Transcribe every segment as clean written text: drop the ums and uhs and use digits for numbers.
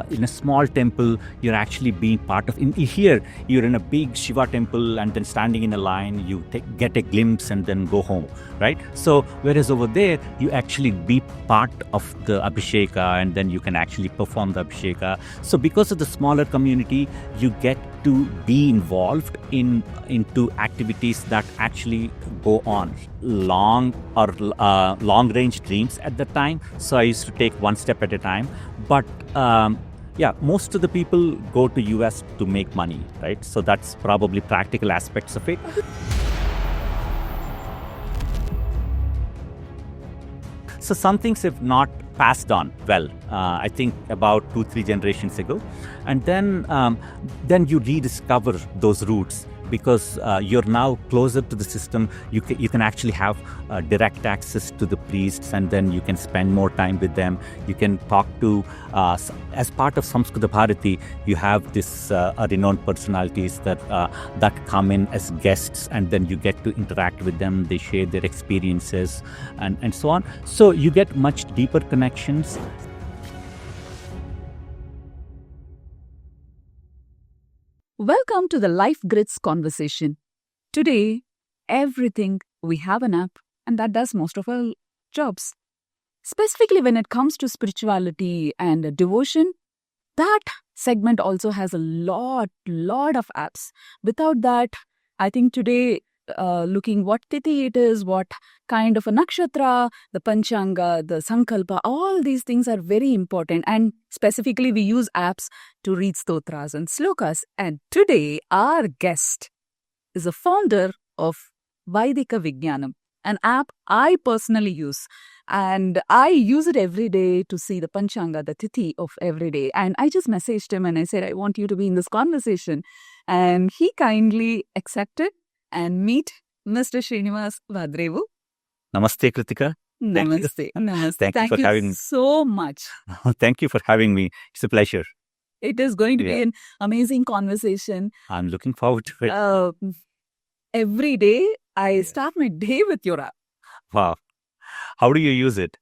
in a small temple, you're actually being part of. Here, you're in a big Shiva temple and then standing in a line, you get a glimpse and then go home, right? So, whereas over there, you actually be part of the Abhisheka and then you can actually perform the Abhisheka. So, because of the smaller community, you get to be involved into activities that actually go on long range dreams at the time. So I used to take one step at a time. But most of the people go to US to make money, right? So that's probably practical aspects of it. So some things have not passed on well, I think about 2-3 generations ago. And then you rediscover those roots because you're now closer to the system. You can actually have direct access to the priests and then you can spend more time with them. You can talk to, as part of Samskrita Bharati, you have this renowned personalities that come in as guests and then you get to interact with them. They share their experiences and so on. So you get much deeper connections. Welcome to the Life Grids conversation. Today, everything we have an app and that does most of our jobs. Specifically when it comes to spirituality and devotion, that segment also has a lot of apps. Without that, I think today, looking what tithi it is, what kind of a nakshatra, the Panchanga, the Sankalpa, all these things are very important. And specifically, we use apps to read stotras and slokas. And today, our guest is a founder of Vaidika Vignanam, an app I personally use. And I use it every day to see the Panchanga, the tithi of every day. And I just messaged him and I said, I want you to be in this conversation. And he kindly accepted. And meet Mr. Srinivas Vadrevu. Namaste, Krithika. Namaste. Thank you for having me so much. Thank you for having me. It's a pleasure. It is going to be an amazing conversation. I'm looking forward to it. Every day, I start my day with your app. Wow. How do you use it?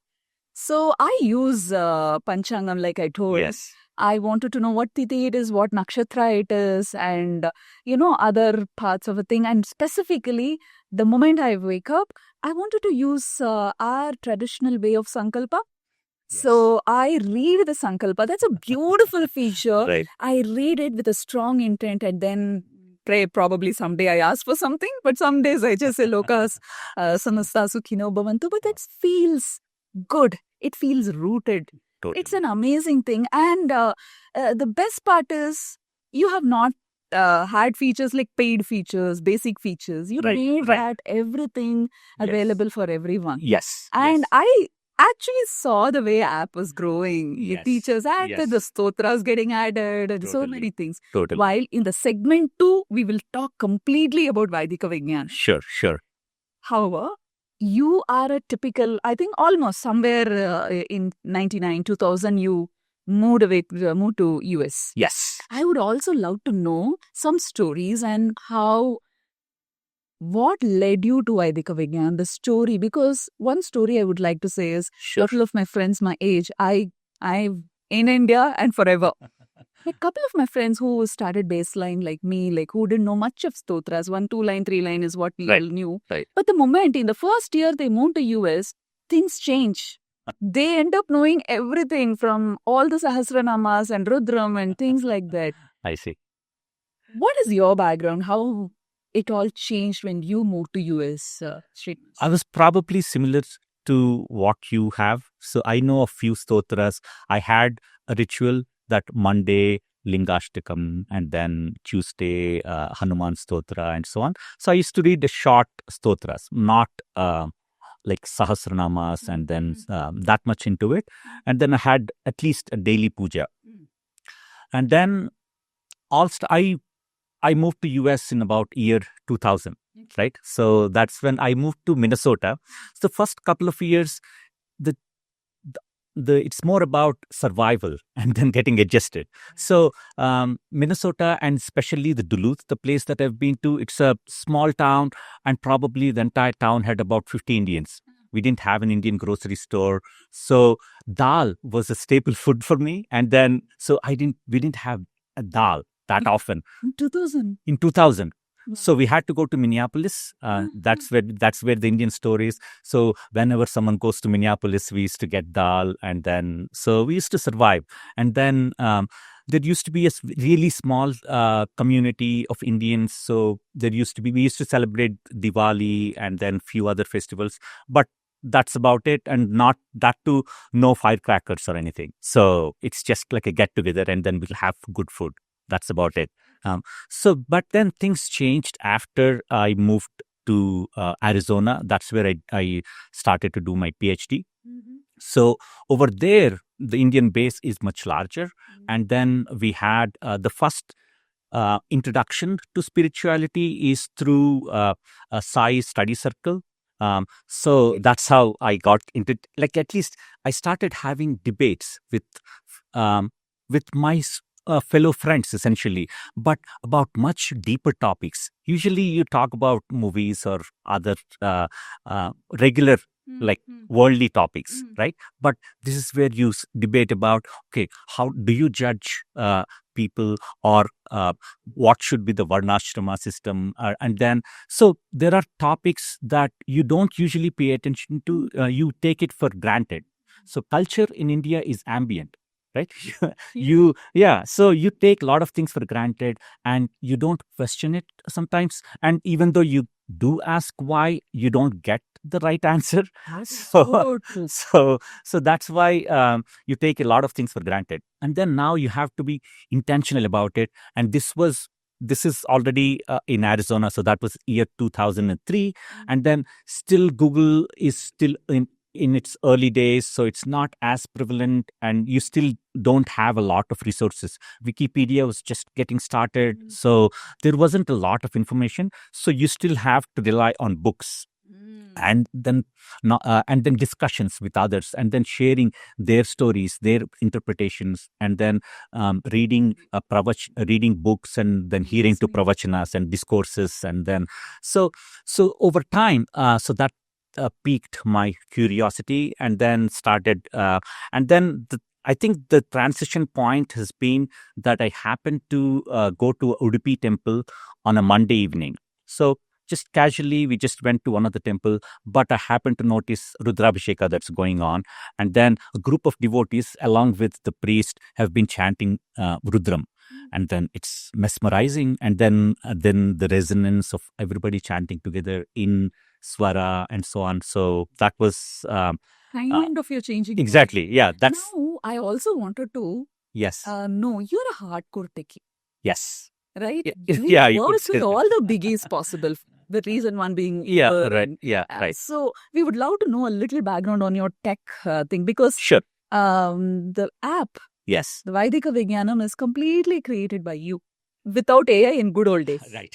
So, I use Panchangam like I told. Yes. I wanted to know what tithi it is, what nakshatra it is, and, other parts of a thing. And specifically, the moment I wake up, I wanted to use our traditional way of Sankalpa. Yes. So I read the Sankalpa. That's a beautiful feature. Right. I read it with a strong intent and then pray. Probably someday I ask for something, but some days I just say, Lokas, samasta sukhino bhavantu. But that feels good. It feels rooted. Totally. It's an amazing thing. And the best part is you have not had features like paid features, basic features. You made that everything available for everyone. Yes. And I actually saw the way app was growing. Yes. The teachers added, the stotras getting added, and so many things. Totally. While in the segment 2, we will talk completely about Vaidika Vignan. Sure. However, you are a typical, I think almost somewhere in 99, 2000, you moved to US. Yes. I would also love to know some stories and what led you to Vaidika Vignan, the story. Because one story I would like to say is, a couple of my friends my age, I'm in India and forever. A couple of my friends who started baseline like me, like who didn't know much of stotras, 1, 2 line, 3 line is what we all knew. Right. But the moment in the first year they moved to US, things change. They end up knowing everything from all the Sahasranamas and Rudram and things like that. I see. What is your background? How it all changed when you moved to US? I was probably similar to what you have. So I know a few stotras. I had a ritual that Monday, Lingashtakam, and then Tuesday, Hanuman Stotra, and so on. So I used to read the short stotras, not like Sahasranamas and then that much into it. And then I had at least a daily puja. And then also I moved to US in about year 2000, right? So that's when I moved to Minnesota. So the first couple of years, it's more about survival and then getting adjusted. So Minnesota and especially the Duluth, the place that I've been to, it's a small town and probably the entire town had about 50 Indians. We didn't have an Indian grocery store. So dal was a staple food for me. And then, so we didn't have a dal that often. In 2000. In 2000. So we had to go to Minneapolis. That's where the Indian store is. So whenever someone goes to Minneapolis, we used to get dal, and then so we used to survive. And then there used to be a really small community of Indians. So we used to celebrate Diwali and then few other festivals, but that's about it, and not that too, no firecrackers or anything. So it's just like a get together, and then we'll have good food. That's about it. But then things changed after I moved to Arizona. That's where I started to do my PhD. So over there, the Indian base is much larger. And then we had the first introduction to spirituality is through a Sai study circle. So that's how I got into, like, at least I started having debates with my fellow friends, essentially, but about much deeper topics. Usually you talk about movies or other regular, like, worldly topics, right? But this is where you debate about, okay, how do you judge people, or what should be the varnashrama system? And then, so there are topics that you don't usually pay attention to. You take it for granted. So culture in India is ambient. Right? So you take a lot of things for granted and you don't question it sometimes. And even though you do ask why, you don't get the right answer. So that's why you take a lot of things for granted. And then now you have to be intentional about it. And this is already in Arizona. So that was year 2003. And then still Google is still in its early days, so it's not as prevalent, and you still don't have a lot of resources. Wikipedia was just getting started, so there wasn't a lot of information. So you still have to rely on books, and then discussions with others, and then sharing their stories, their interpretations, and then reading books, and then hearing to pravachanas and discourses, and then so over time, so that piqued my curiosity, and then started, and then I think the transition point has been that I happened to go to a Udupi temple on a Monday evening. So just casually, we just went to one of the temple, but I happened to notice Rudrabhisheka that's going on. And then a group of devotees, along with the priest, have been chanting Rudram. And then it's mesmerizing. And then the resonance of everybody chanting together in swara and so on. So that was kind of your changing. Exactly. Yeah. That's. Now, I also wanted to. Yes. No, you're a hardcore techie. Yes. Right? Yeah. You work with all the biggies possible. The reason one being. Right. Yeah. Right. So we would love to know a little background on your tech thing, because sure. The app. Yes. The Vaidika Vignanam is completely created by you, without AI in good old days. Right.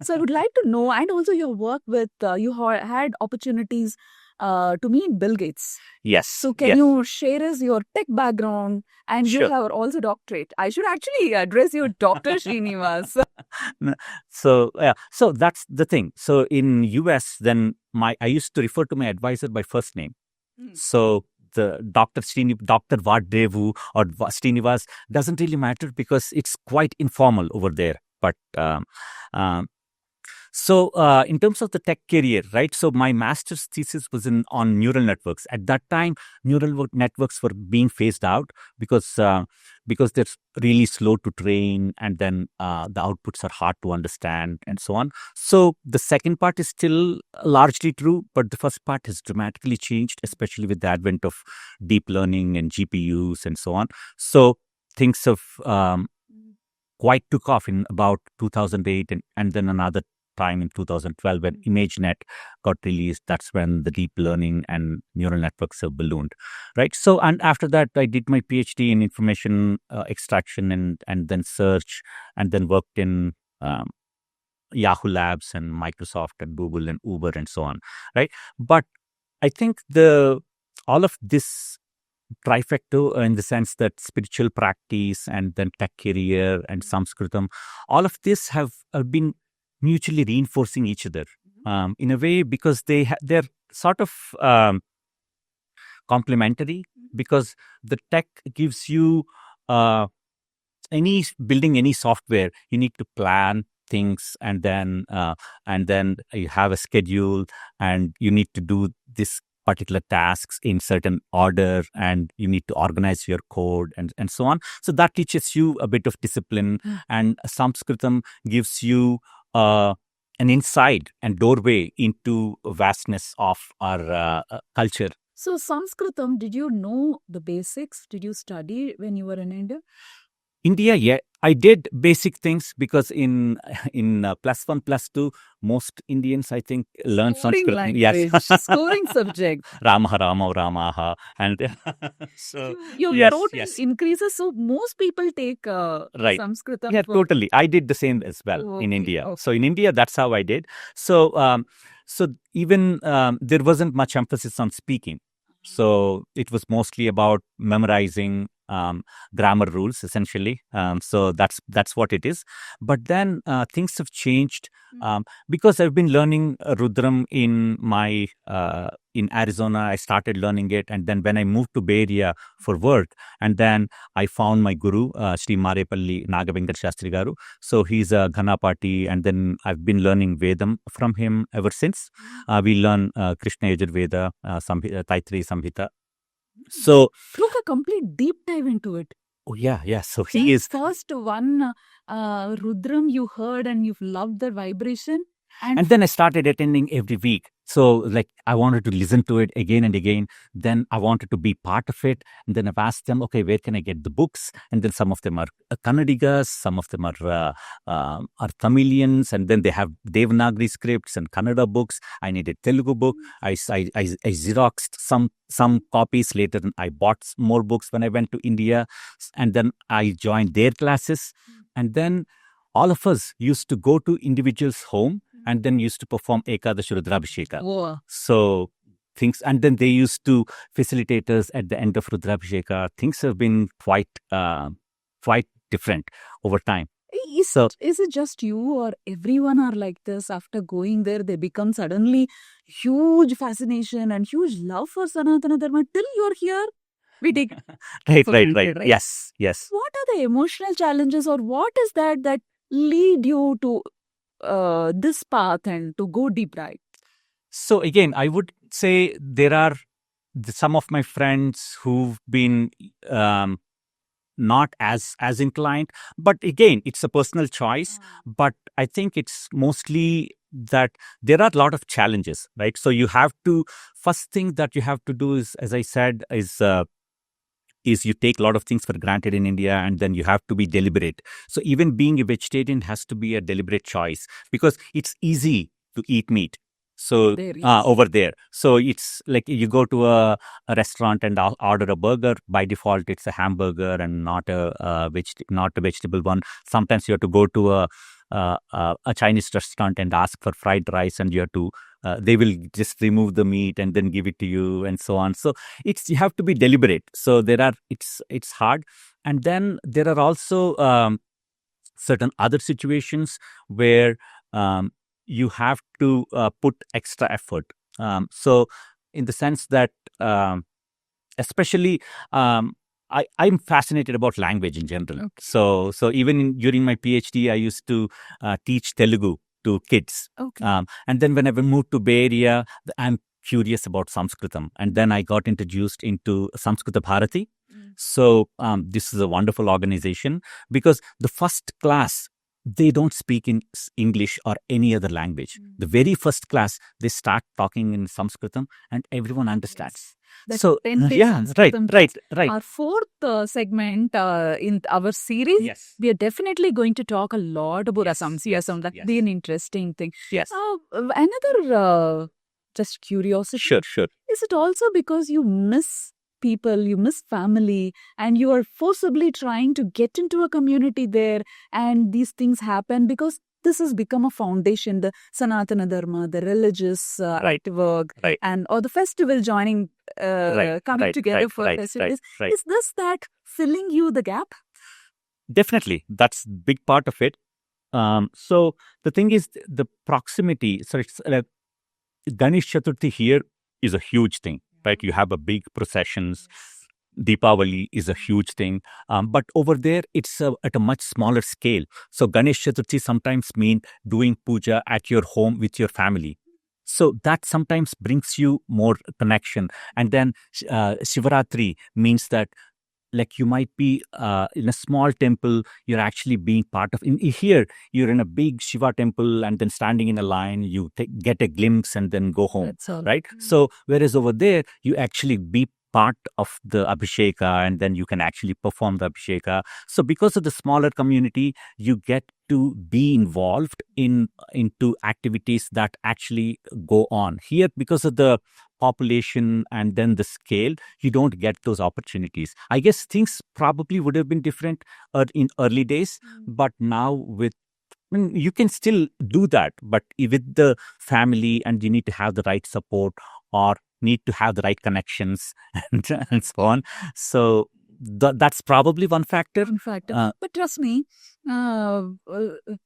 So I would like to know, and also your work with, you had opportunities to meet Bill Gates. Yes. So can you share us your tech background? And Sure. You have also doctorate. I should actually address you Dr. Srinivas. So that's the thing. So in US, then I used to refer to my advisor by first name. So the Dr. Vadrevu or Srinivas doesn't really matter, because it's quite informal over there. But so in terms of the tech career, right? So my master's thesis was on neural networks. At that time, neural networks were being phased out because they're really slow to train, and then the outputs are hard to understand, and so on. So the second part is still largely true, but the first part has dramatically changed, especially with the advent of deep learning and GPUs and so on. So things have quite took off in about 2008, and then another time in 2012 when ImageNet got released. That's when the deep learning and neural networks have ballooned, right? So, and after that, I did my PhD in information extraction and then search, and then worked in Yahoo Labs and Microsoft and Google and Uber and so on, right? But I think all of this trifecta, in the sense that spiritual practice and then tech career and Sanskritam, all of this have been mutually reinforcing each other in a way, because they're sort of complementary. because the tech gives you building any software, you need to plan things, and then you have a schedule, and you need to do this particular tasks in certain order, and you need to organize your code, and so on. So that teaches you a bit of discipline, and Sanskritam gives you an insight and doorway into vastness of our culture. So Sanskritam, did you know the basics? Did you study when you were in India? India, yeah, I did basic things, because in +1, +2, most Indians, I think, learn Scoring Sanskrit. language, Yes, scoring subject. Ramaha, Ramo, Ramaha, and so Your yes, total yes, increases, so most people take right. Sanskritam. Yeah, for- totally. I did the same as well in Okay, India. okay. So in India, that's how I did. So even there wasn't much emphasis on speaking. So it was mostly about memorizing grammar rules, essentially. So that's what it is. But then things have changed, because I've been learning Rudram in Arizona. I started learning it, and then when I moved to Bay Area for work, and then I found my guru, Sri Marepalli Nagavenkat Shastri Garu. So he's a Ghanapati, and then I've been learning Vedam from him ever since. We learn Krishna Yajurveda, Taitri Samhita. So Took a complete deep dive into it. oh yeah. So That he is, first one Rudram you heard and you've loved the vibration. and then I started attending every week. So like I wanted to listen to it again and again. Then I wanted to be part of it. And then I've asked them, okay, where can I get the books? And then some of them are Kannadigas, some of them are Tamilians, and then they have Devanagari scripts and Kannada books. I needed Telugu book. I Xeroxed some copies later. And I bought more books when I went to India, and then I joined their classes. And then all of us used to go to individuals' home, and then used to perform Ekadashi Rudrabhisheka. Whoa. So things, and then they used to facilitate us at the end of Rudrabhisheka. Things have been quite different over time. Is it just you, or everyone are like this? After going there, they become suddenly huge fascination and huge love for Sanatana Dharma till you're here. We take Right. right? Yes. What are the emotional challenges, or what is that lead you to this path and to go deep, right? So again, I would say there are some of my friends who've been not as inclined, but again, it's a personal choice. But I think it's mostly that there are a lot of challenges, right? So you have to, first thing that you have to do is, as I said, is you take a lot of things for granted in India, and then you have to be deliberate. So even being a vegetarian has to be a deliberate choice, because it's easy to eat meat. So There, yes. over there, so it's like you go to a restaurant and order a burger. By default, it's a hamburger and not a vegetable one. Sometimes you have to go to a Chinese restaurant and ask for fried rice, and you have to they will just remove the meat and then give it to you, and so on. So you have to be deliberate. So it's hard. And then there are also certain other situations where you have to put extra effort. So in the sense that especially I'm fascinated about language in general. Okay. So even during my PhD, I used to teach Telugu to kids. Okay. And then when I moved to Bay Area, I'm curious about Sanskritam. And then I got introduced into Samskrita Bharati. So this is a wonderful organization, because the first class, they don't speak in English or any other language. The very first class, they start talking in Sanskritam, and everyone understands. The So 10-day yeah, Sanskritam right. Our fourth segment in our series, Yes. we are definitely going to talk a lot about Yes, Samsiyasam. That'd yes. be an interesting thing. Yes. Another just curiosity. Sure. Is it also because you miss people, you miss family, and you are forcibly trying to get into a community there, and these things happen because this has become a foundation, the Sanatana Dharma, the religious work, Right. and or the festival joining, coming together for festivities. Right. Is this that filling you the gap? Definitely, that's a big part of it. So the thing is, the proximity. So it's Ganesh Chaturthi here is a huge thing, right? You have a big processions. Deepavali is a huge thing. But over there, it's at a much smaller scale. So Ganesh Chaturthi sometimes mean doing puja at your home with your family. So that sometimes brings you more connection. And then Shivaratri means that like you might be in a small temple, you're actually being part of in here you're in a big Shiva temple and then standing in a line, you get a glimpse and then go home. That's all. Right. So whereas over there you actually be part of the abhisheka and then you can actually perform the abhisheka. So because of the smaller community, you get to be involved into activities that actually go on here. Because of the population and then the scale, you don't get those opportunities. I guess things probably would have been different in early days, but now with you can still do that, but with the family, and you need to have the right support or need to have the right connections and so on. So that's probably one factor. One factor. But trust me,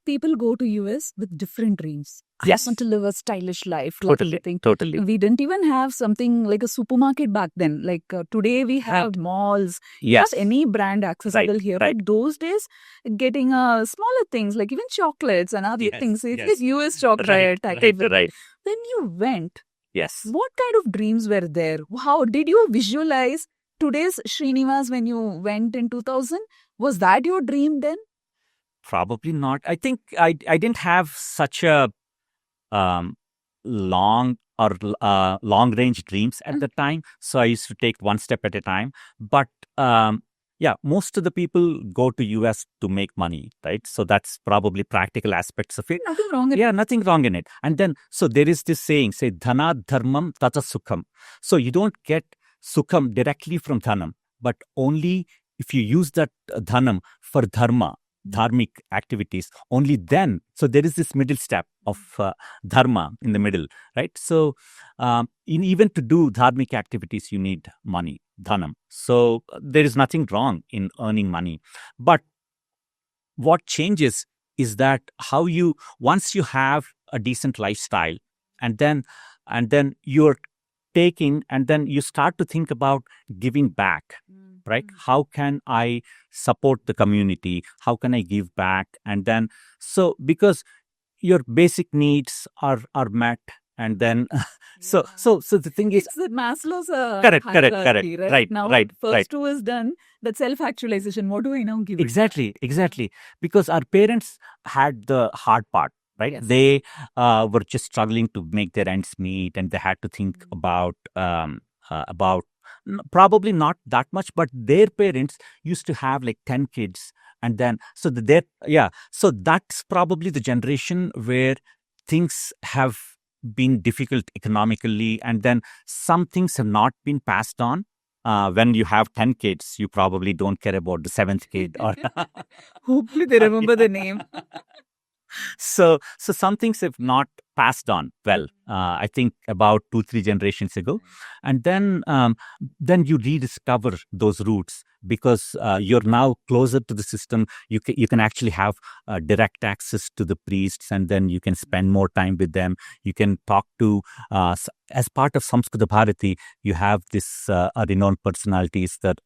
people go to US with different dreams. Yes. I want to live a stylish life. Totally. We didn't even have something like a supermarket back then. Like today we have malls. Yes. Not any brand accessible here. Right. But those days, getting smaller things like even chocolates and other things. It is US chocolate. Right. When you went, yes, what kind of dreams were there? How did you visualize today's Srinivas when you went in 2000? Was that your dream then? Probably not. I think I didn't have such a long range dreams at the time. So I used to take one step at a time. But yeah, most of the people go to US to make money, right? So that's probably practical aspects of it. Nothing wrong in it. Yeah, nothing wrong in it. And then, so there is this saying, say, dhana dharmam tata sukham. So you don't get sukham directly from dhanam, but only if you use that dhanam for dharma, dharmic activities, only then. So there is this middle step of dharma in the middle, right? So even to do dharmic activities, you need money, dhanam. So there is nothing wrong in earning money. But what changes is that how you, once you have a decent lifestyle, and then you're taking, and then you start to think about giving back, right? How can I support the community? How can I give back? And then, so because your basic needs are met, and then so the thing is, it's the Maslow's correct, hierarchy, right? Now, right, first two is done. That self-actualization. What do I now give? Exactly. Because our parents had the hard part, right? Yes. They were just struggling to make their ends meet, and they had to think about probably not that much, but their parents used to have like 10 kids, and then so so that's probably the generation where things have been difficult economically, and then some things have not been passed on. When you have 10 kids, you probably don't care about the 7th kid. Or hopefully they remember the name. So some things have not passed on well. I think about 2-3 generations ago, and then you rediscover those roots because you're now closer to the system. You can actually have direct access to the priests, and then you can spend more time with them. You can talk to as part of Samskrita Bharati. You have this renowned personalities that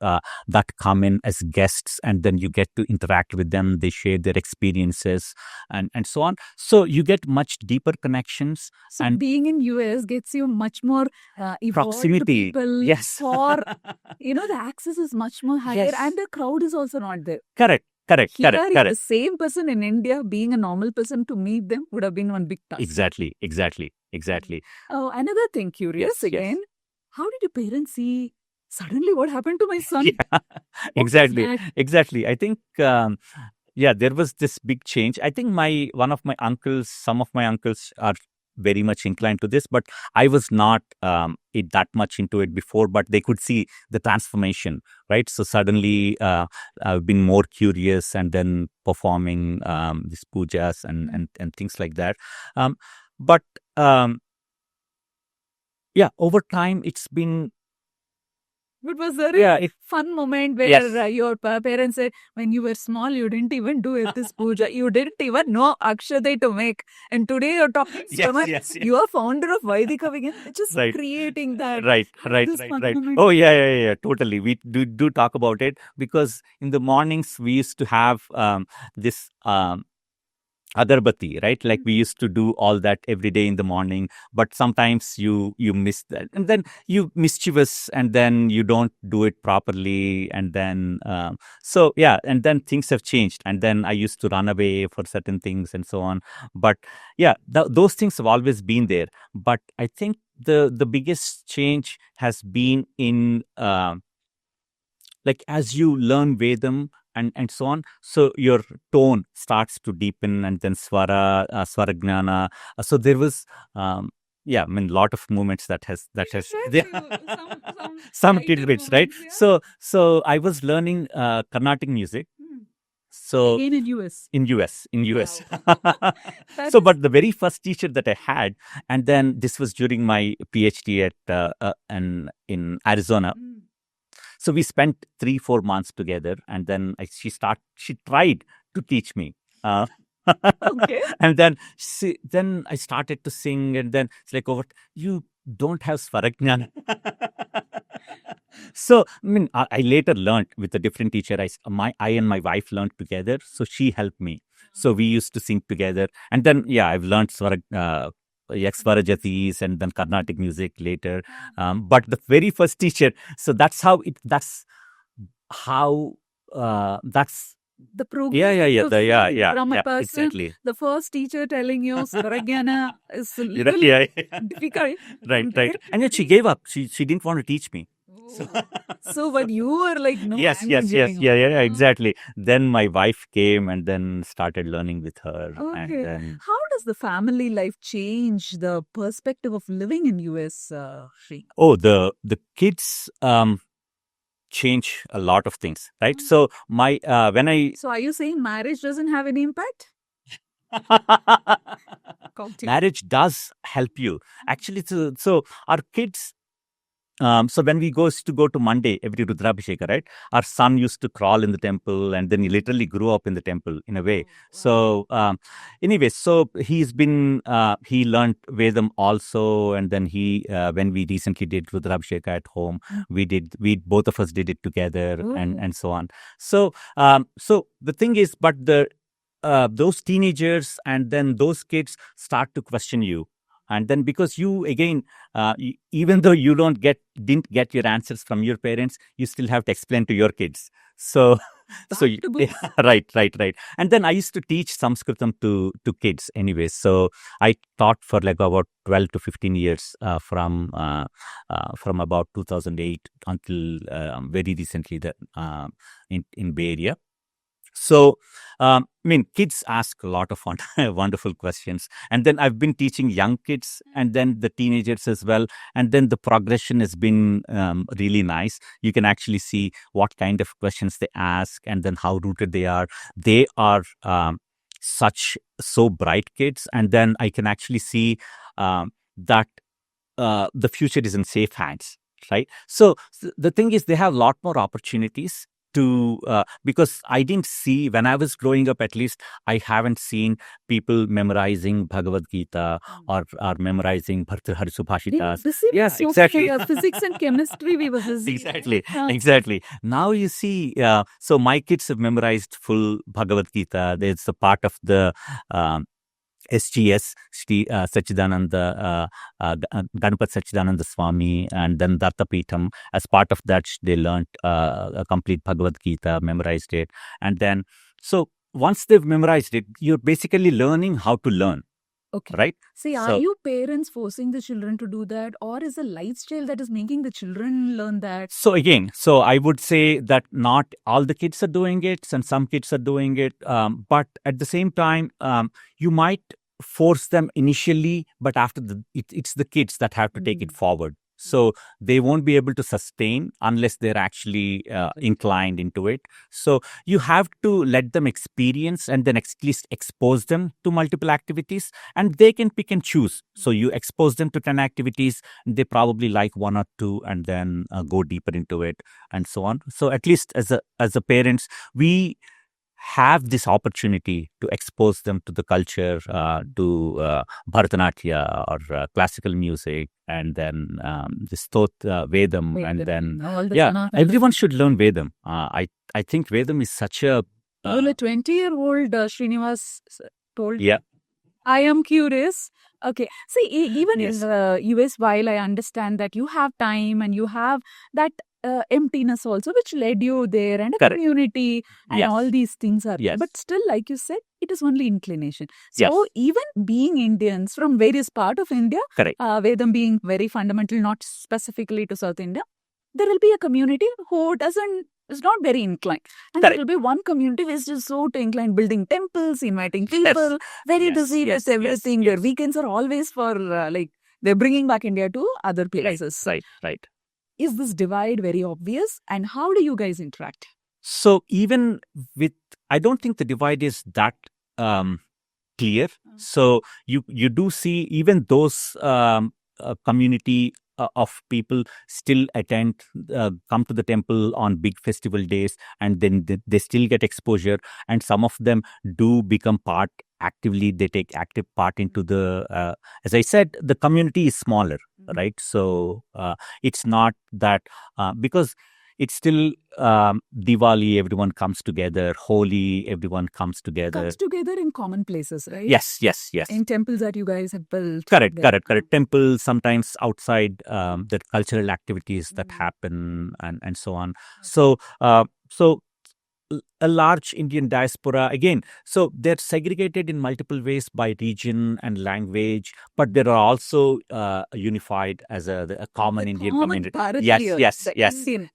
come in as guests, and then you get to interact with them. They share their experiences and so on. So you get much deeper connections. So and being in US gets you much more proximity. People. Yes. For the access is much more higher, Yes. and the crowd is also not there. Correct. The same person in India, being a normal person, to meet them would have been one big task. Exactly. Oh, another thing, curious again. Yes. How did your parents see suddenly what happened to my son? Yeah, exactly. I think there was this big change. I think some of my uncles are very much inclined to this, but I was not that much into it before, but they could see the transformation, right? So suddenly I've been more curious, and then performing these pujas and things like that. But over time, it's been But was there Yeah, a fun moment where Yes. your parents said, when you were small, you didn't even do this puja. You didn't even know Akshate to make. And today you're talking so Yes, much. yes, yes. You are founder of Vaidika Vegan. Just Right. creating that. Right, This fun right. moment. Oh, yeah, totally. We do talk about it because in the mornings we used to have this agarbatti, right? Like we used to do all that every day in the morning, but sometimes you miss that, and then you mischievous, and then you don't do it properly, and then so yeah, and then things have changed, and then I used to run away for certain things and so on. But yeah, those things have always been there. But I think the biggest change has been in like as you learn Vedam and so on, so your tone starts to deepen, and then swara gnana. So there was, yeah, I mean, lot of movements that has Share some lighter tidbits, right? moments, yeah. So I was learning Carnatic music. So Again in US. in US. That So, is- but the very first teacher that I had, and then this was during my PhD at in Arizona. So we spent 3-4 months together, and then she tried to teach me. Okay. And then I started to sing, and then it's like, oh, you don't have Svarajnana. So I mean, I later learned with a different teacher. I and my wife learned together, so she helped me. So we used to sing together, and then yeah, I've learned Svarajatis and then Carnatic music later. But the very first teacher, so that's how that's The progress yeah, from a person, exactly. the first teacher telling you Swarajnana is a Right, little yeah, difficult. right. And then she gave up. She didn't want to teach me. So, but you were like, no, Yes, I'm yes, not yes, giving yeah, up. yeah, exactly. Then my wife came and then started learning with her, and Okay. then How does the family life change the perspective of living in US, Sri? oh, the kids change a lot of things, right? So my when I So, are you saying marriage doesn't have any impact? Continue. marriage does help you actually. So our kids. So when we used to go to Monday every Rudrabhisheka, right? Our son used to crawl in the temple, and then he literally grew up in the temple in a way. So anyway, so he learned Vedam also, and then when we recently did Rudrabhisheka at home, we both of us did it together, and so on. So so the thing is, but those teenagers and then those kids start to question you. And then because you again, even though you didn't get your answers from your parents, you still have to explain to your kids. So, right. And then I used to teach Sanskritam to kids anyway. So I taught for like about 12 to 15 years from about 2008 until very recently in Bay Area. So, I mean, kids ask a lot of wonderful questions. And then I've been teaching young kids and then the teenagers as well. And then the progression has been really nice. You can actually see what kind of questions they ask and then how rooted they are. They are so bright kids. And then I can actually see that the future is in safe hands, right? So the thing is, they have a lot more opportunities to because I didn't see when I was growing up. At least I haven't seen people memorizing Bhagavad Gita or memorizing Bhartrhari Subhashitas. Yeah, exactly. Physics and chemistry, we were busy. Exactly. Now you see, so my kids have memorized full Bhagavad Gita. There's a part of the SGS, Shri Sachidananda, Ganapat Sachidananda Swami, and then Dattapeetham. As part of that, they learned a complete Bhagavad Gita, memorized it. And then, so once they've memorized it, you're basically learning how to learn. Okay. Right? See, are you parents forcing the children to do that, or is the lifestyle that is making the children learn that? So again, so I would say that not all the kids are doing it, and some kids are doing it. But at the same time, you might force them initially, but after it's the kids that have to take it forward. So they won't be able to sustain unless they're actually inclined into it. So you have to let them experience and then at least expose them to multiple activities, and they can pick and choose. So you expose them to 10 activities, they probably like one or two and then go deeper into it and so on. So at least as a parents, we have this opportunity to expose them to the culture, to Bharatanatyam or classical music, and then this Vedam, and then everyone should learn Vedam. I think Vedam is such a well, a 20-year-old Srinivas told. Yeah. I am curious. Okay. See, even in US, while I understand that you have time and you have that emptiness also, which led you there, and a Correct. community and Yes. all these things are. Yes. But still, like you said, it is only inclination. So Yes. even being Indians from various part of India, Correct. Vedam being very fundamental, not specifically to South India, there will be a community who is not very inclined. And Correct. there will be one community which is so inclined, building temples, inviting people, very busy with everything. Their weekends are always for they're bringing back India to other places. Right. Is this divide very obvious? And how do you guys interact? So even with, I don't think the divide is that clear. So you do see even those community of people still attend, come to the temple on big festival days, and then they still get exposure. And some of them do become part actively. They take active part into the, as I said, the community is smaller, right? So it's not that, because it's still Diwali, everyone comes together. Holi, everyone comes together. Comes together in common places, right? Yes. In temples that you guys have built. Correct. Temples, sometimes outside, the cultural activities that happen and so on. So a large Indian diaspora, again, so they're segregated in multiple ways by region and language, but they are also unified as a common Indian community. Yes.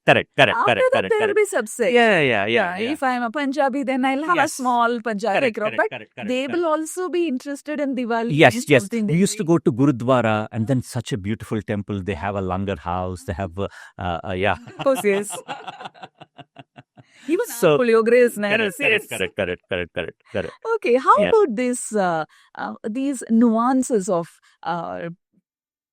Correct. After that, there will be subsets. Yeah. If I'm a Punjabi, then I'll have a small Punjabi crowd. But they will also be interested in Diwali. Yes. We used to go to Gurudwara, and then such a beautiful temple. They have a langar house. They have Of course, yes. Even Puliogre is nice. Correct. Okay, how about this? These nuances of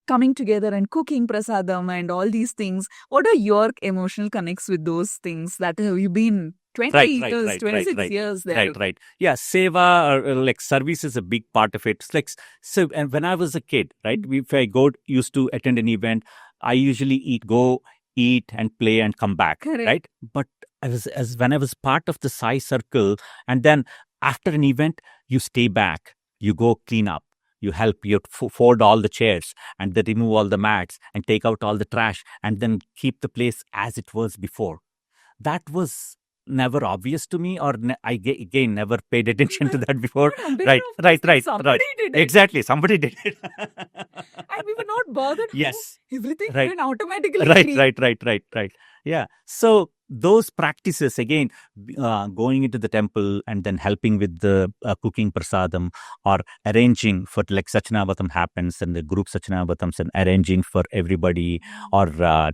coming together and cooking prasadam and all these things. What are your emotional connects with those things that have you been 20 years, 26 years there? Right. Yeah, seva or like service is a big part of it. It's like, so, and when I was a kid, right, if I used to attend an event, I usually go eat and play and come back. Correct. Right? But when I was part of the Sai circle, and then after an event, you stay back, you go clean up, you help, you fold all the chairs and then remove all the mats and take out all the trash and then keep the place as it was before. That was never obvious to me, or I again never paid attention to that before. Right. Somebody did it. Exactly, somebody did it. And we were not bothered. Yes. Everything Right. went automatically. Right. Yeah. So those practices, again, going into the temple and then helping with the cooking prasadam, or arranging for, like, Sachinavatam happens and the group Sachinavathams, and arranging for everybody, or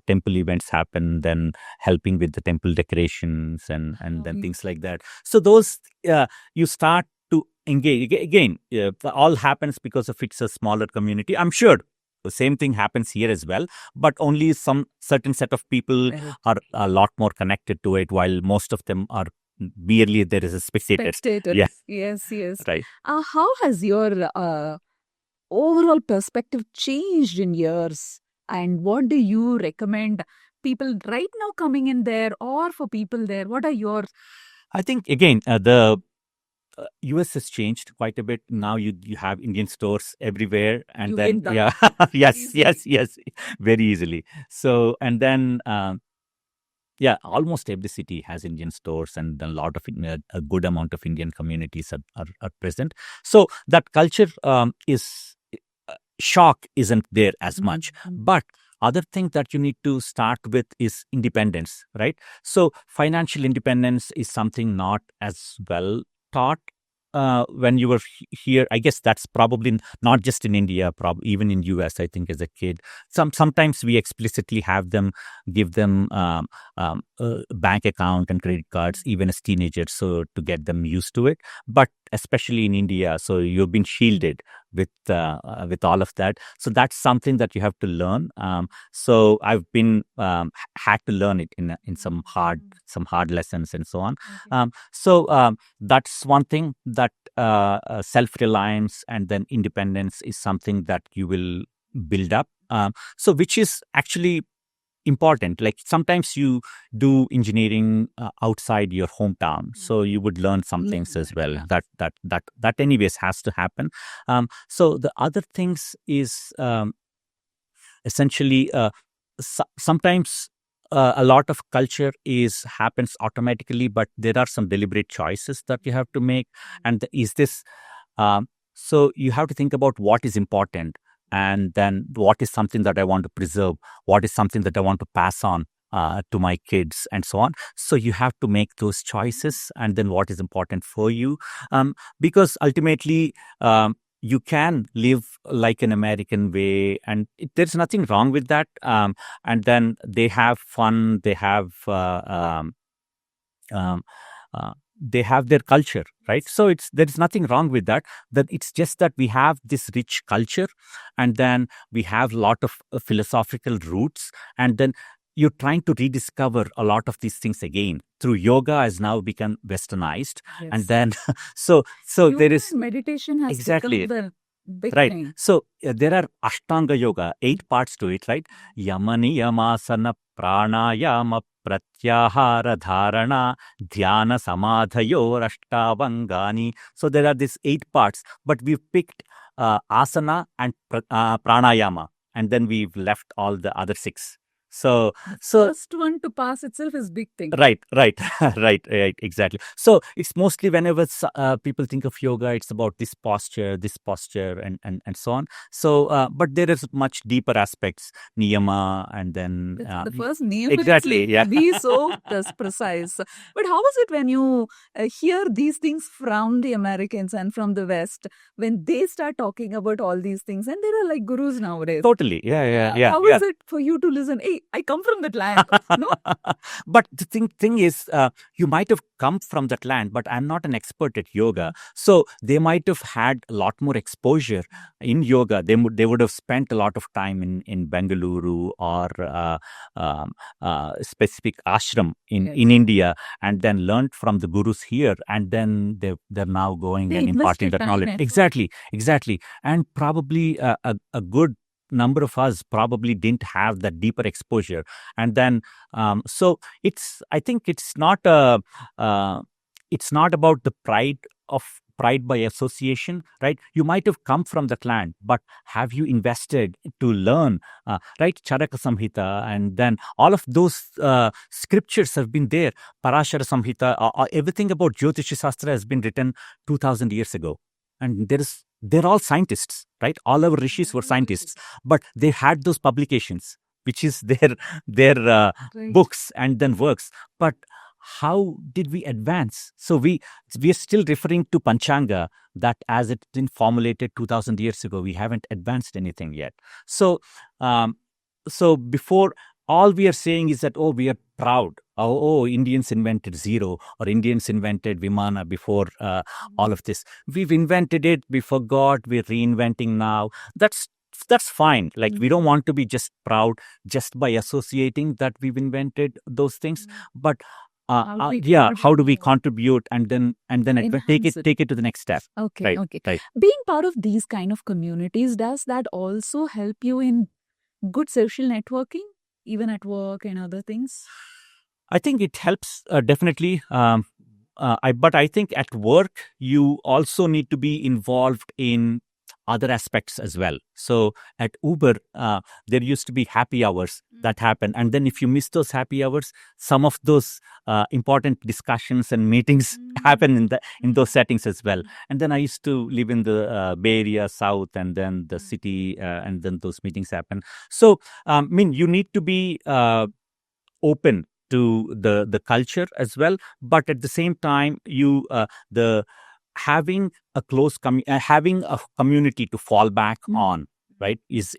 temple events happen, then helping with the temple decorations and then things like that. So those, you start to engage. Again, all happens because of it's a smaller community. I'm sure the same thing happens here as well, but only some certain set of people are a lot more connected to it, while most of them are merely there is a spectator. Yes. Right. How has your overall perspective changed in years? And what do you recommend people right now coming in there, or for people there? What are your... I think, again, the US has changed quite a bit. Now you have Indian stores everywhere, and then yes, very easily. So, and then almost every city has Indian stores, and a lot of a good amount of Indian communities are present. So that culture is shock isn't there as much, but other thing that you need to start with is independence, right? So financial independence is something not as well taught when you were here, I guess that's probably not just in India, even in US, I think as a kid, sometimes we explicitly give them bank account and credit cards, even as teenagers, so to get them used to it. But especially in India, so you've been shielded with all of that. So that's something that you have to learn. So I've been had to learn it in some hard lessons and so on. So that's one thing, that self-reliance and then independence is something that you will build up. So which is actually important. Like sometimes you do engineering outside your hometown, so you would learn some things as well. That anyways has to happen. So the other things is essentially sometimes a lot of culture happens automatically, but there are some deliberate choices that you have to make. And so you have to think about what is important, and then what is something that I want to preserve, what is something that I want to pass on to my kids, and so on. So you have to make those choices, and then what is important for you, because ultimately you can live like an American way, and there's nothing wrong with that. And then they have fun, they have their culture, right? So there is nothing wrong with that. That it's just that we have this rich culture, and then we have a lot of philosophical roots, and then you're trying to rediscover a lot of these things again. Through yoga has now become westernized, and then so there is meditation has exactly become the big right thing. So there are Ashtanga yoga, 8 parts to it, right? Yamani yamasana pranayama pratyahara dharana dhyana samadhayor ashtavangani. So there are these 8 parts, but we've picked asana and pranayama, and then we've left all the other 6. So first one to pass itself is big thing. Right, right, exactly. So it's mostly whenever people think of yoga, it's about this posture, and so on. So, but there is much deeper aspects, niyama, and then the first name exactly, yeah. Be so precise. But how is it when you hear these things from the Americans and from the West, when they start talking about all these things, and there are like gurus nowadays? Totally, yeah. How is it for you to listen? Hey, I come from that land. No? But the thing is, you might have come from that land, but I'm not an expert at yoga. So they might have had a lot more exposure in yoga. They would have spent a lot of time in Bengaluru or specific ashram in India, and then learned from the gurus here, and then they're now going and imparting that knowledge. Exactly. And probably a good number of us probably didn't have that deeper exposure, and then so I think it's not about the pride by association, right? You might have come from that land, but have you invested to learn, right? Charaka Samhita, and then all of those scriptures have been there. Parashara Samhita, everything about Jyotish Shastra has been written 2000 years ago, and they're all scientists, right? All our rishis were scientists, but they had those publications, which is their books and then works. But how did we advance? So we are still referring to Panchanga, that as it's been formulated 2000 years ago. We haven't advanced anything yet. So before, all we are saying is that, we are proud. Indians invented zero, or Indians invented Vimana before all of this. We've invented it, we forgot, we're reinventing now. That's fine. Like, we don't want to be just proud just by associating that we've invented those things. But how do we contribute and then take it to the next step? Okay. Being part of these kind of communities, does that also help you in good social networking, even at work and other things? I think it helps definitely. But I think at work, you also need to be involved in other aspects as well. So at Uber, there used to be happy hours that happen. And then if you miss those happy hours, some of those important discussions and meetings happen in those settings as well. And then I used to live in the Bay Area South, and then the city, and then those meetings happen. So, you need to be open to the culture as well, but at the same time, having a having a community to fall back on, right, is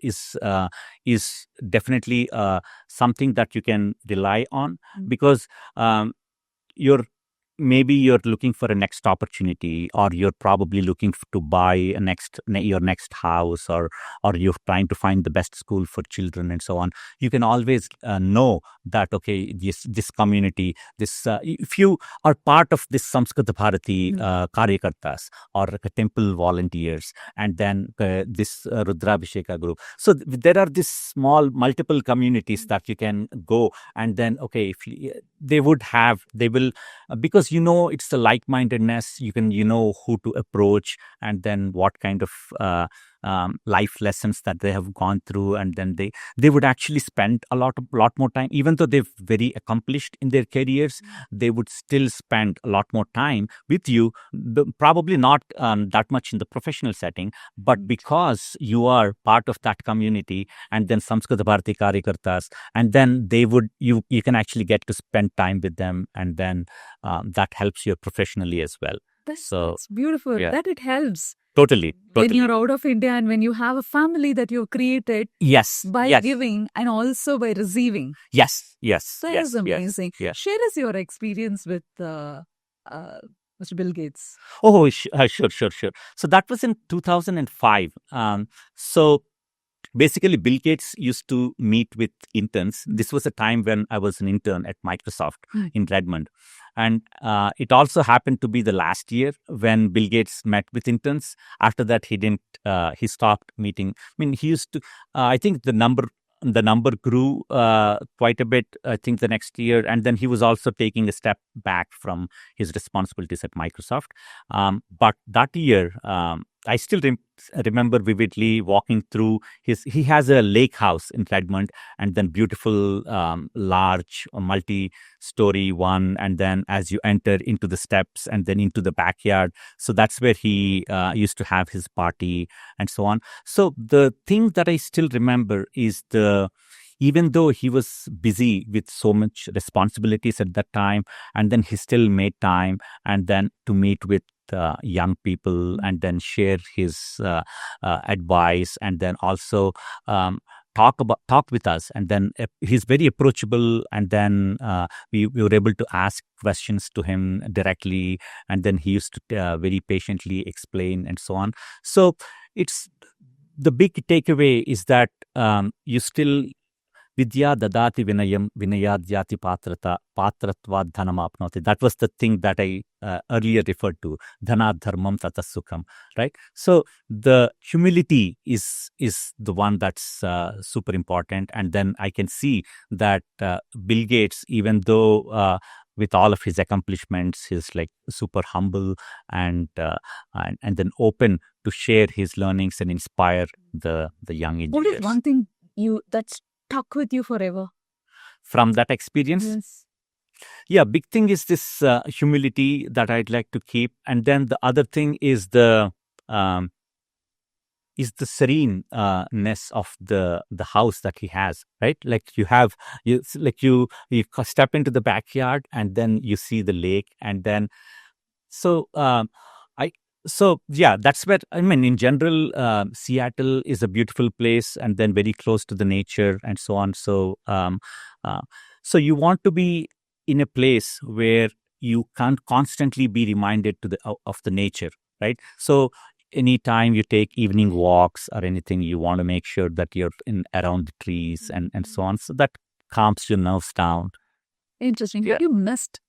definitely something that you can rely on, because you're maybe you're looking for a next opportunity, or you're probably looking to buy your next house, or you're trying to find the best school for children and so on. You can always know that, okay, this community, if you are part of this Samskrita Bharati Karyakartas, or temple volunteers, and then this Rudrabhisheka group. So there are these small multiple communities that you can go, and then, okay, if they will, because it's the like-mindedness, you know who to approach, and then what kind of life lessons that they have gone through, and then they would actually spend a lot more time, even though they're very accomplished in their careers. They would still spend a lot more time with you, probably not that much in the professional setting, but because you are part of that community, and then Samskrita Bharati Karyakartas, and then you can actually get to spend time with them, and then that helps you professionally as well. That's beautiful. Yeah. That it helps. Totally. When you're out of India, and when you have a family that you've created by giving and also by receiving. Yes. That is amazing. Yes. Share us your experience with Mr. Bill Gates. Oh, sure. So that was in 2005. So basically, Bill Gates used to meet with interns. This was a time when I was an intern at Microsoft in Redmond. And it also happened to be the last year when Bill Gates met with interns. After that, he stopped meeting. I mean, he used to, I think the number grew quite a bit, I think, the next year. And then he was also taking a step back from his responsibilities at Microsoft. But that year, I still remember vividly walking through he has a lake house in Redmond, and then beautiful, large, multi-story one. And then as you enter into the steps and then into the backyard, so that's where he used to have his party and so on. So the thing that I still remember is even though he was busy with so much responsibilities at that time, and then he still made time, and then to meet with young people, and then share his advice, and then also talk with us. And then he's very approachable, and then we were able to ask questions to him directly, and then he used to very patiently explain and so on. So it's the big takeaway is that you still Vidya dadati vinayam vinayadyati patratvad dhanam apnoti. That was the thing that I earlier referred to. Dhanat dharmam tata sukham. Right? So the humility is the one that's super important. And then I can see that Bill Gates, even though with all of his accomplishments, he's like super humble and then open to share his learnings and inspire the young engineers. What is one thing that's stuck with you forever from that experience? Yes. Yeah, big thing is this humility that I'd like to keep, and then the other thing is the sereneness of the house that he has, right? Like you step into the backyard, and then you see the lake, and then So yeah, that's where, I mean, in general, Seattle is a beautiful place, and then very close to the nature and so on. So so you want to be in a place where you can't constantly be reminded of the nature, right? So anytime you take evening walks or anything, you want to make sure that you're around the trees and so on. So that calms your nerves down. Interesting. Yeah. Have you missed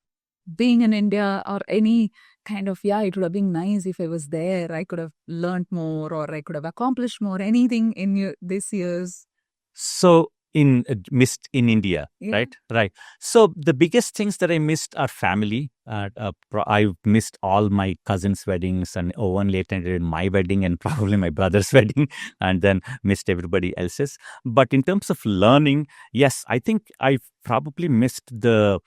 being in India or any kind of, it would have been nice if I was there. I could have learned more, or I could have accomplished more. Anything in this year's? So missed in India, right? Right. So the biggest things that I missed are family. I missed all my cousins' weddings, and only attended my wedding and probably my brother's wedding, and then missed everybody else's. But in terms of learning, yes, I think I probably missed the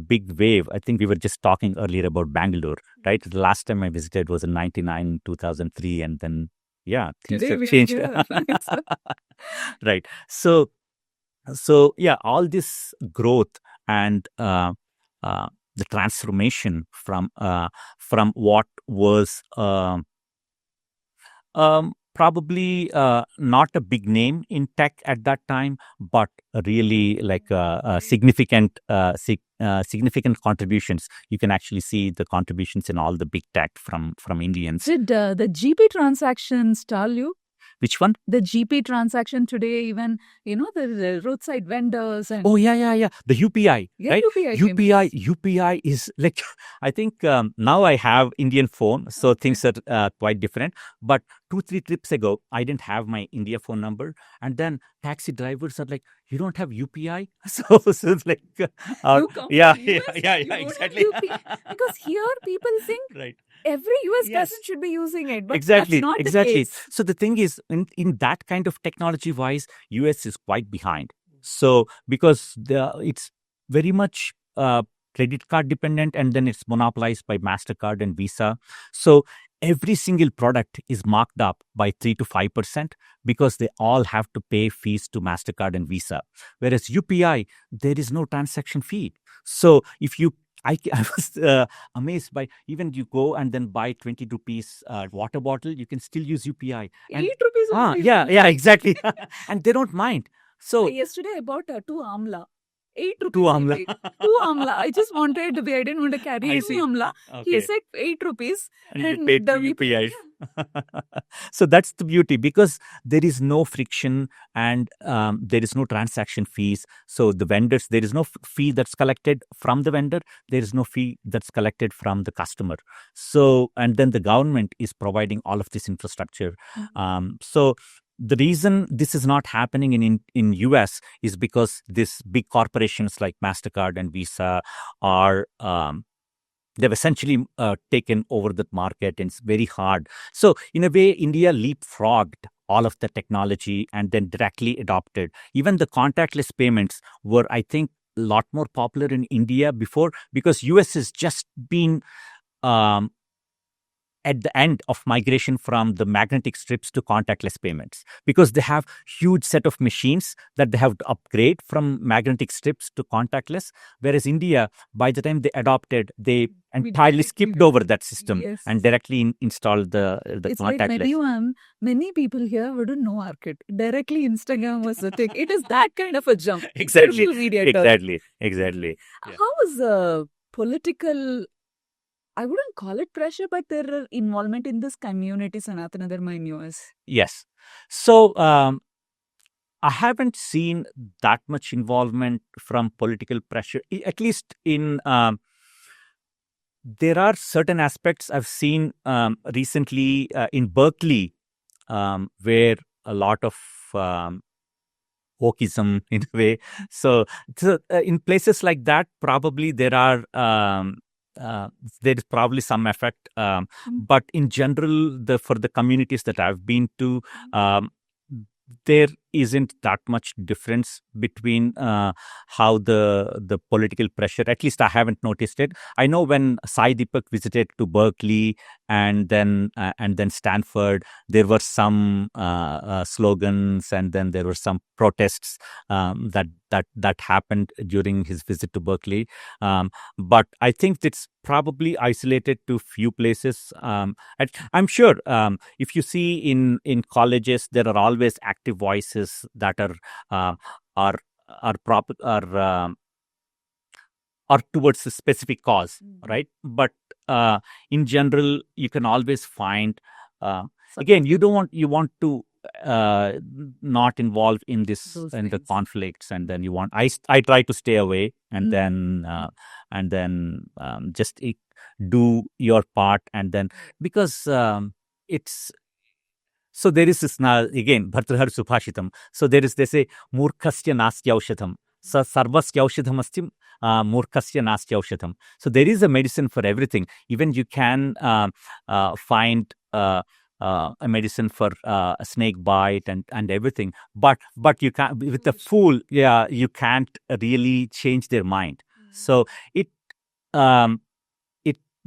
big wave. I think we were just talking earlier about Bangalore, right? The last time I visited was in 99, 2003, and then things have changed. Right. So yeah, all this growth and the transformation from what was probably not a big name in tech at that time, but really like significant contributions. You can actually see the contributions in all the big tech from Indians. Did the GP transaction stall you? Which one? The GP transaction today, even, the roadside vendors and... Oh, yeah. The UPI, Yeah, right? UPI. UPI is like, I think now I have Indian phone, so things are quite different. But 2-3 trips ago, I didn't have my India phone number. And then taxi drivers are like, you don't have UPI? So it's like, You come from yeah, US, yeah, you don't have exactly. UPI. Because here people think Right. every US Yes. person should be using it, but Exactly, that's not exactly. the case. So the thing is, in that kind of technology wise, US is quite behind. So because it's very much credit card dependent, and then it's monopolized by MasterCard and Visa. So every single product is marked up by 3 to 5% because they all have to pay fees to MasterCard and Visa. Whereas UPI, there is no transaction fee. So if you I was amazed by, even you go and then buy 20 rupees water bottle, you can still use UPI. And 8 rupees only. yeah, exactly. And they don't mind. So yesterday I bought 2 amla. 8 rupees. 2 amla. 2 amla. I just wanted to be, I didn't want to carry I any see. amla. He Okay. said 8 rupees. And you And paid the UPI. So that's the beauty, because there is no friction and there is no transaction fees. So the vendors, there is no fee that's collected from the vendor. There is no fee that's collected from the customer. So, and then the government is providing all of this infrastructure. So the reason this is not happening in US is because these big corporations like MasterCard and Visa are they've essentially taken over that market, and it's very hard. So in a way, India leapfrogged all of the technology and then directly adopted. Even the contactless payments were, I think, a lot more popular in India before, because US has just been at the end of migration from the magnetic strips to contactless payments, because they have huge set of machines that they have to upgrade from magnetic strips to contactless. Whereas India, by the time they adopted, they entirely skipped over that system and directly installed the it's contactless. Like many people here wouldn't know Arcade. Directly Instagram was the thing. It is that kind of a jump. Exactly. Social media. Exactly. Yeah. How is the political, I wouldn't call it pressure, but their involvement in this community, Sanatana Dharma in US? Yes. So I haven't seen that much involvement from political pressure, at least in there are certain aspects I've seen recently in Berkeley, where a lot of wokeism in a way. So in places like that, probably there are there is probably some effect. But in general, for the communities that I've been to, there isn't that much difference between how the political pressure, at least I haven't noticed it. I know when Sai Deepak visited to Berkeley and then Stanford, there were some slogans, and then there were some protests that happened during his visit to Berkeley. But I think it's probably isolated to few places. I'm sure if you see in colleges, there are always active voices that are towards a specific cause, right? But in general, you can always find again, you want to not involve in this in the conflicts, and then you want I try to stay away, and then just do your part, and then because it's. So there is this now again, Bhartrahar Subhashitam. So they say, Murkhasya nastya aushadham. So sarvasya aushadham asti murkhasya nastya aushadham. So there is a medicine for everything. Even you can find a medicine for a snake bite and everything. But you can't, with a fool, you can't really change their mind. So it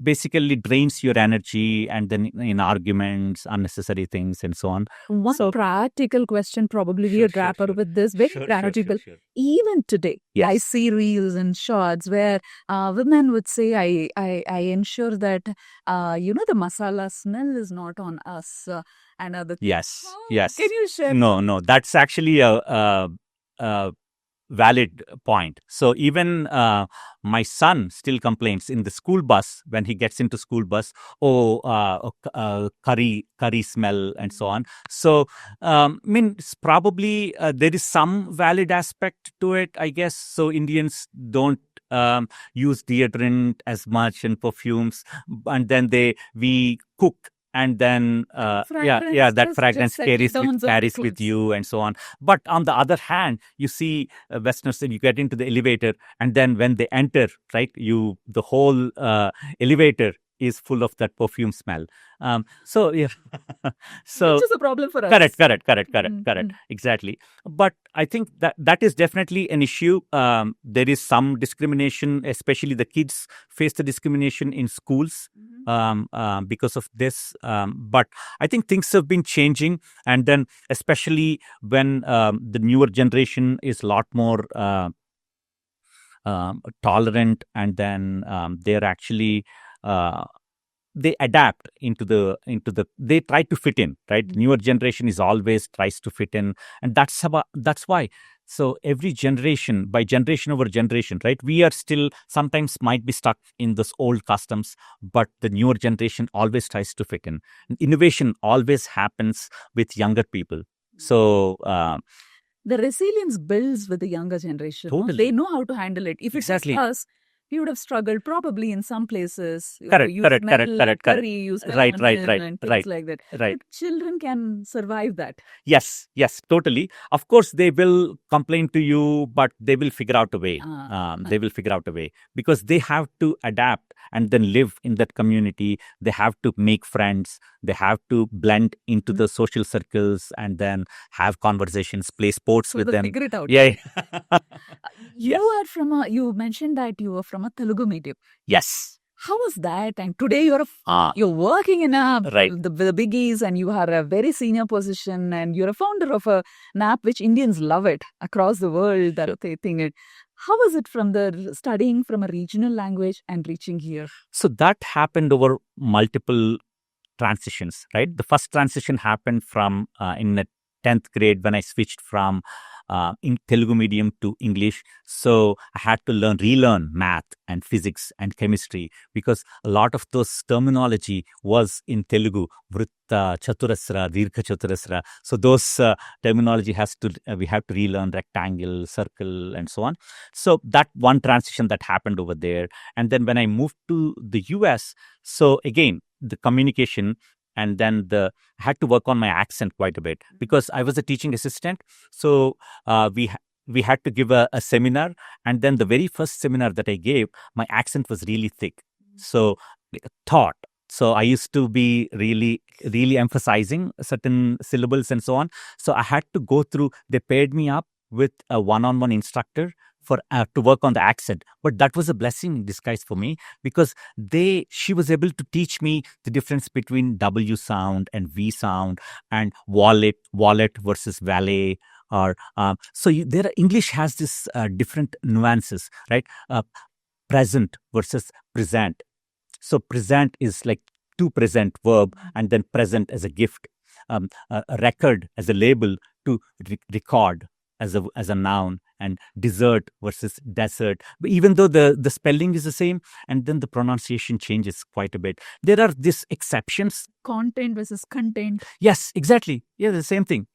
basically drains your energy, and then in arguments, unnecessary things, and so on. One practical question, probably we would wrap up with this. Very practical. Even today, Yes. I see reels and shorts where women would say, I ensure that, the masala smell is not on us. And other Yes. How? Yes. Can you share? No, that's actually a valid point. So even my son still complains in the school bus when he gets into school bus, curry smell and so on. So I mean, it's probably there is some valid aspect to it, I guess. So Indians don't use deodorant as much and perfumes, and then we cook. And then, that fragrance carries with you and so on. But on the other hand, you see Westerners, and you get into the elevator, and then when they enter, right, the whole elevator is full of that perfume smell. So yeah, so which is a problem for us. Correct. Exactly. But I think that is definitely an issue. There is some discrimination, especially the kids face the discrimination in schools because of this. But I think things have been changing, and then especially when the newer generation is a lot more tolerant, and then they're actually they adapt into the they try to fit in, right? Newer generation is always tries to fit in, and that's why. So every generation, by generation over generation, right, we are still sometimes might be stuck in those old customs, but the newer generation always tries to fit in. Innovation always happens with younger people. So the resilience builds with the younger generation. Totally. They know how to handle it. If it's Exactly. us, we would have struggled probably in some places. Correct. Curry, use Right. and things like that. Right. But children can survive that. Yes, totally. Of course, they will complain to you, but they will figure out a way. They will figure out a way because they have to adapt and then live in that community. They have to make friends. They have to blend into the social circles and then have conversations, play sports with them. Figure it out. Yeah. You mentioned that you were from a Telugu medium. Yes. How was that? And today you're working in the biggies, and you are a very senior position, and you're a founder of an app which Indians love it across the world. That they think it. How was it from the studying from a regional language and reaching here? So that happened over multiple transitions, right? The first transition happened from in the 10th grade when I switched from in Telugu medium to English. So I had to relearn math and physics and chemistry because a lot of those terminology was in Telugu, vritta, chaturasra, dirgha chaturasra. So those terminology we have to relearn rectangle, circle, and so on. So that one transition that happened over there. And then when I moved to the US, so again, the communication, and then I had to work on my accent quite a bit because I was a teaching assistant. So we had to give a seminar, and then the very first seminar that I gave, my accent was really thick. So thought. So I used to be really, really emphasizing certain syllables and so on. So I had to go through. They paired me up with a one-on-one instructor to work on the accent. But that was a blessing in disguise for me because she was able to teach me the difference between W sound and V sound and wallet versus valet. Or English has this different nuances, right? Present versus present. So present is like to present verb, and then present as a gift. A record as a label to record as a noun, and dessert versus desert. But even though the spelling is the same, and then the pronunciation changes quite a bit. There are these exceptions. Content versus content. Yes, exactly. Yeah, the same thing.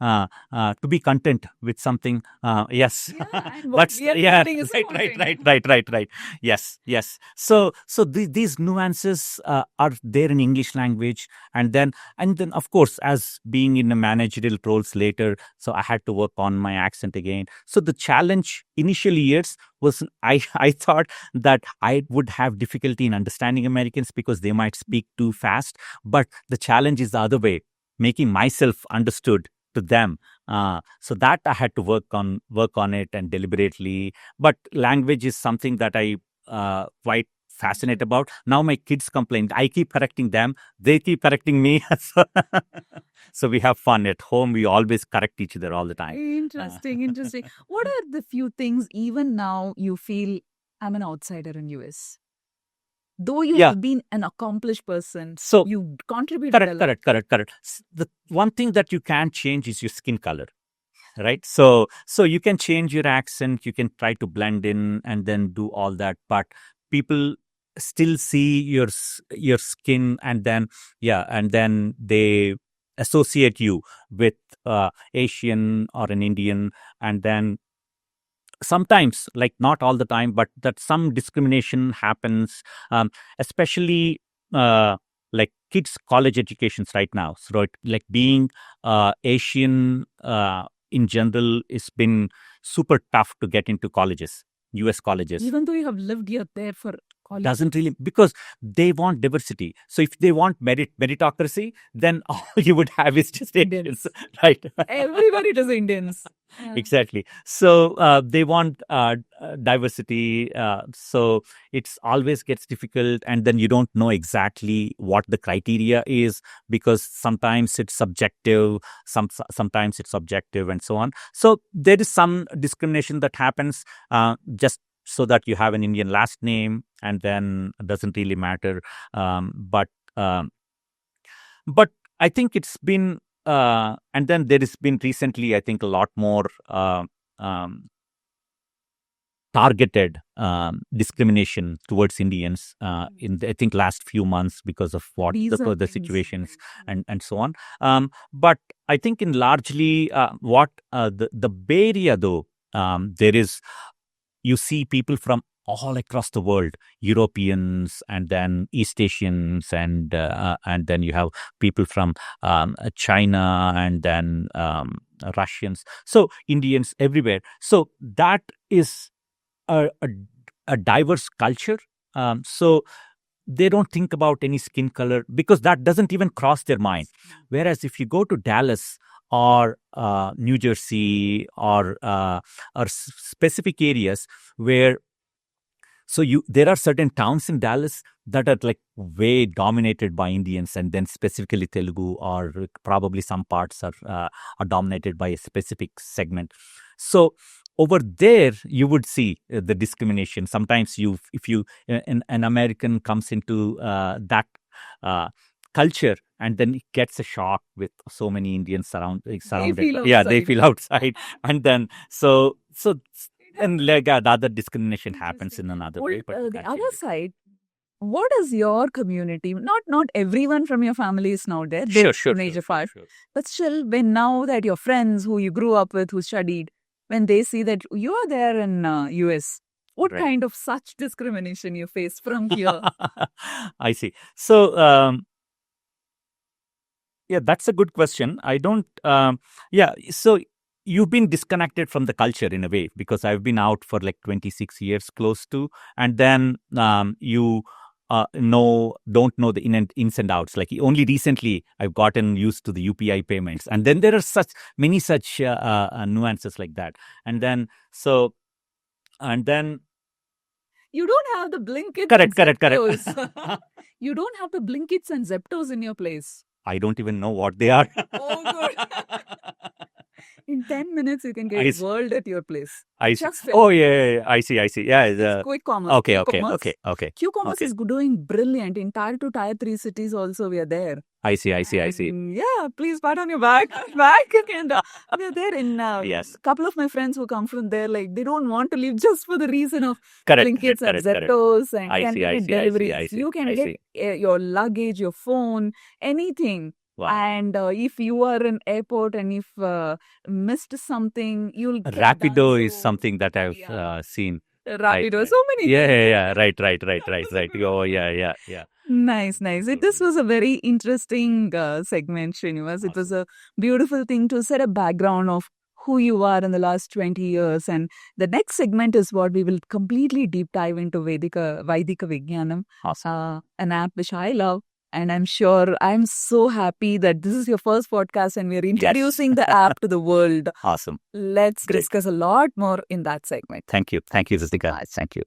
To be content with something. Yes. Yeah, right. Yes. So these nuances are there in English language, and then of course, as being in a managerial roles later, so I had to work on my accent again. So the challenge initial years was I thought that I would have difficulty in understanding Americans because they might speak too fast, but the challenge is the other way, making myself understood to them. So that I had to work on it and deliberately. But language is something that I quite fascinated about. Now my kids complain. I keep correcting them. They keep correcting me. So we have fun at home. We always correct each other all the time. Interesting. What are the few things even now you feel I'm an outsider in US? Though you have been an accomplished person, so you contributed a lot. Correct. The one thing that you can't change is your skin color, right? So you can change your accent, you can try to blend in and then do all that, but people still see your skin, and then they associate you with Asian or an Indian, and then sometimes, like not all the time, but that some discrimination happens, especially like kids' college educations right now. So like being Asian in general, it's been super tough to get into colleges, US colleges. Even though you have lived here there for college. Doesn't really, because they want diversity. So if they want meritocracy, then all you would have is just Indians, right? Everybody does Indians. Yeah. Exactly. So they want diversity. So it's always gets difficult, and then you don't know exactly what the criteria is, because sometimes it's subjective, sometimes it's objective, and so on. So there is some discrimination that happens just so that you have an Indian last name, and then it doesn't really matter. But I think it's been, and then there has been recently, I think, a lot more targeted discrimination towards Indians in the, I think, last few months because of what the situations and so on. But I think in largely what the Bay Area, though, there is, you see people from all across the world, Europeans, and then East Asians, and then you have people from China, and then Russians. So Indians everywhere. So that is a diverse culture. So they don't think about any skin color, because that doesn't even cross their mind. Whereas if you go to Dallas or New Jersey or specific areas where, so there are certain towns in Dallas that are like way dominated by Indians, and then specifically Telugu, or probably some parts are dominated by a specific segment. So over there, you would see the discrimination. Sometimes if an American comes into that culture, and then it gets a shock with so many Indians surrounded. They feel outside, and then so and like the other discrimination happens in another way. But the other side, what is your community? Not everyone from your family is now there. Sure. But still, when now that your friends who you grew up with, who studied, when they see that you are there in US, what kind of such discrimination you face from here? I see. So, yeah, that's a good question. I don't, so you've been disconnected from the culture in a way, because I've been out for like 26 years close to, and then you don't know the ins and outs. Like only recently I've gotten used to the UPI payments, and then there are many such nuances like that. And then you don't have the Blinkits. Correct. You don't have the Blinkits and Zeptos in your place. I don't even know what they are. Oh, good. In 10 minutes, you can get world at your place. I see. Oh, yeah. I see. Yeah. Quick commerce. Okay. Q-commerce is doing brilliant. In tier 2, tier 3 cities also, we are there. I see. Yeah, please pat on your back. And we are there in yes. couple of my friends who come from there, like they don't want to leave just for the reason of Blinkits and Zeptos and deliveries. You can get your luggage, your phone, anything. Wow. And if you are in airport and if missed something, you'll get Rapido is something that I've seen. Rapido, right. So many. Yeah. Right. Oh, yeah. Nice. This was a very interesting segment, Srinivas. Awesome. It was a beautiful thing to set a background of who you are in the last 20 years. And the next segment is what we will completely deep dive into Vaidika Vignanam, awesome. An app which I love. And I'm sure I'm so happy that this is your first podcast and we're introducing the app to the world. Awesome. Let's discuss a lot more in that segment. Thank you, Krithika. Thank you.